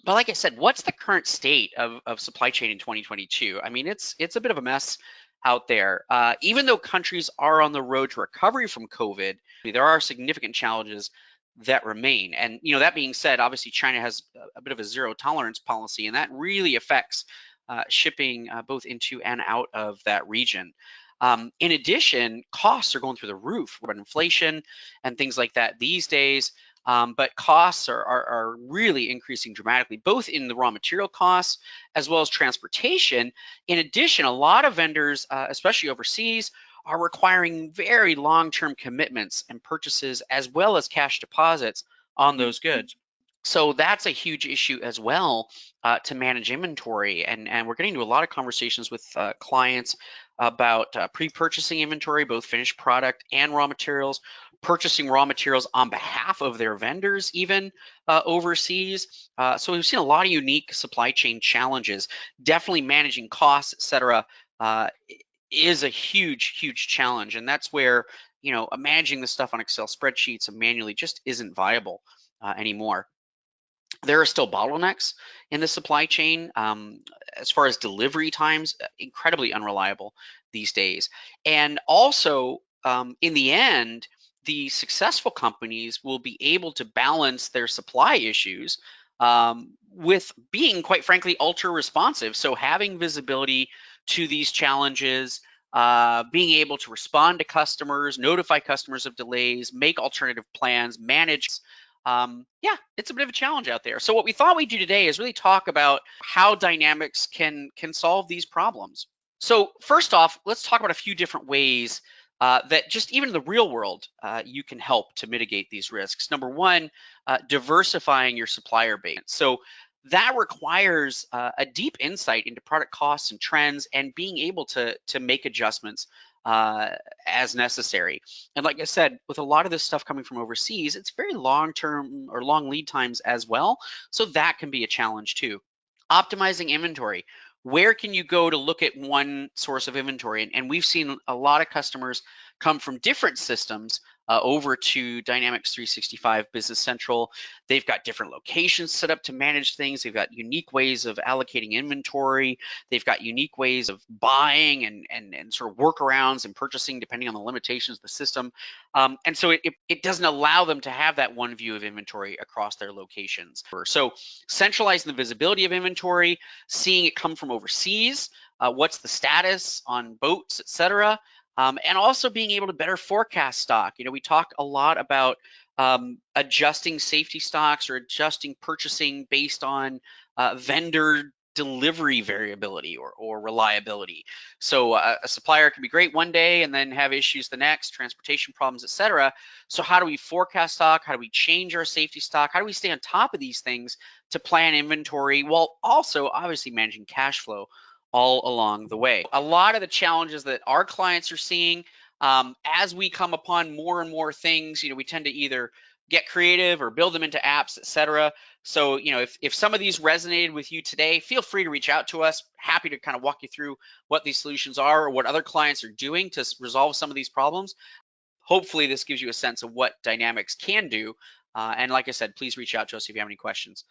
But like I said, what's the current state of supply chain in 2022? I mean, it's a bit of a mess out there. Even though countries are on the road to recovery from COVID, there are significant challenges that remain. And that being said, obviously China has a bit of a zero tolerance policy, and that really affects shipping both into and out of that region. In addition, costs are going through the roof with inflation and things like that these days. But costs are really increasing dramatically, both in the raw material costs as well as transportation. In addition, a lot of vendors, especially overseas, are requiring very long-term commitments and purchases as well as cash deposits on those goods. So that's a huge issue as well to manage inventory. And we're getting to a lot of conversations with clients about pre-purchasing inventory, both finished product and raw materials, purchasing raw materials on behalf of their vendors, even overseas. So we've seen a lot of unique supply chain challenges. Definitely managing costs, et cetera, is a huge, huge challenge. And that's where, managing the stuff on Excel spreadsheets and manually just isn't viable anymore. There are still bottlenecks in the supply chain as far as delivery times, incredibly unreliable these days. And also, in the end, the successful companies will be able to balance their supply issues with being, quite frankly, ultra responsive. So, having visibility to these challenges, being able to respond to customers, notify customers of delays, make alternative plans, manage yeah, it's a bit of a challenge out there. So what we thought we'd do today is really talk about how Dynamics can solve these problems. So first off, let's talk about a few different ways that just even in the real world, you can help to mitigate these risks. Number one, diversifying your supplier base. So that requires a deep insight into product costs and trends and being able to make adjustments uh, as necessary. And like I said, with a lot of this stuff coming from overseas, it's very long term or long lead times as well. So that can be a challenge too. Optimizing inventory. Where can you go to look at one source of inventory? And we've seen a lot of customers come from different systems over to Dynamics 365 Business Central. They've got different locations set up to manage things. They've got unique ways of allocating inventory. They've got unique ways of buying and sort of workarounds and purchasing depending on the limitations of the system. And so it doesn't allow them to have that one view of inventory across their locations. So centralizing the visibility of inventory, seeing it come from overseas, what's the status on boats, et cetera, and also being able to better forecast stock. We talk a lot about adjusting safety stocks or adjusting purchasing based on vendor delivery variability or reliability. So a supplier can be great one day and then have issues the next, transportation problems, et cetera. So how do we forecast stock? How do we change our safety stock? How do we stay on top of these things to plan inventory while also obviously managing cash flow all along the way? A lot of the challenges that our clients are seeing as we come upon more and more things, we tend to either get creative or build them into apps, etc. So, if some of these resonated with you today, feel free to reach out to us. Happy to kind of walk you through what these solutions are or what other clients are doing to resolve some of these problems. Hopefully, this gives you a sense of what Dynamics can do. And like I said, please reach out to us if you have any questions.